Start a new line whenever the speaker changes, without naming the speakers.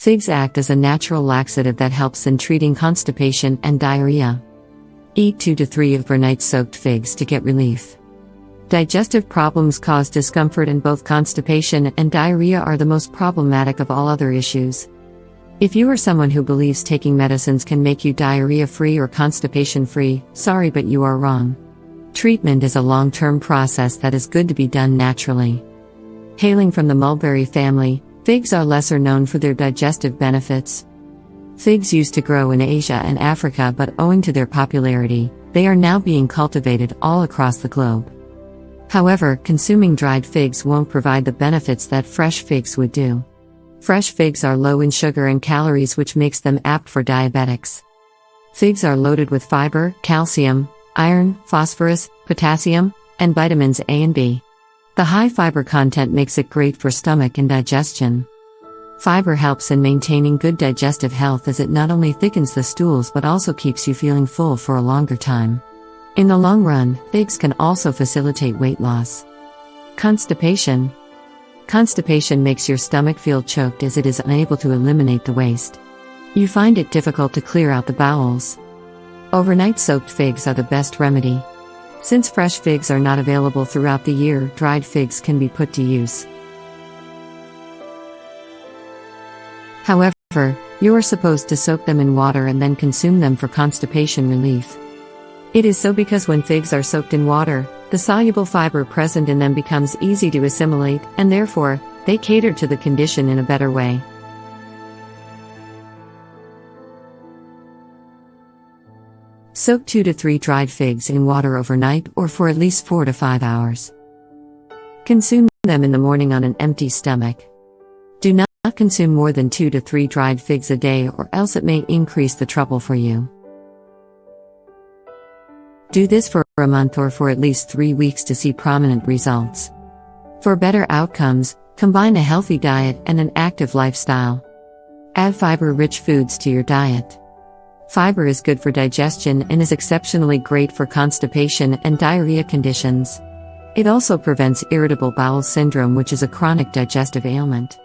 Figs act as a natural laxative that helps in treating constipation and diarrhea. Eat 2 to 3 overnight soaked figs to get relief. Digestive problems cause discomfort, and both constipation and diarrhea are the most problematic of all other issues. If you are someone who believes taking medicines can make you diarrhea-free or constipation-free, sorry, but you are wrong. Treatment is a long-term process that is good to be done naturally. Hailing from the mulberry family, figs are lesser known for their digestive benefits. Figs used to grow in Asia and Africa, but owing to their popularity, they are now being cultivated all across the globe. However, consuming dried figs won't provide the benefits that fresh figs would do. Fresh figs are low in sugar and calories, which makes them apt for diabetics. Figs are loaded with fiber, calcium, iron, phosphorus, potassium, and vitamins A and B. The high fiber content makes it great for stomach and digestion. Fiber helps in maintaining good digestive health, as it not only thickens the stools but also keeps you feeling full for a longer time. In the long run, figs can also facilitate weight loss. Constipation. Constipation makes your stomach feel choked, as it is unable to eliminate the waste. You find it difficult to clear out the bowels. Overnight soaked figs are the best remedy. Since fresh figs are not available throughout the year, dried figs can be put to use. However, you are supposed to soak them in water and then consume them for constipation relief. It is so because when figs are soaked in water, the soluble fiber present in them becomes easy to assimilate, and therefore, they cater to the condition in a better way. Soak 2 to 3 dried figs in water overnight or for at least 4 to 5 hours. Consume them in the morning on an empty stomach. Do not consume more than 2 to 3 dried figs a day, or else it may increase the trouble for you. Do this for a month or for at least 3 weeks to see prominent results. For better outcomes, combine a healthy diet and an active lifestyle. Add fiber-rich foods to your diet. Fiber is good for digestion and is exceptionally great for constipation and diarrhea conditions. It also prevents irritable bowel syndrome, which is a chronic digestive ailment.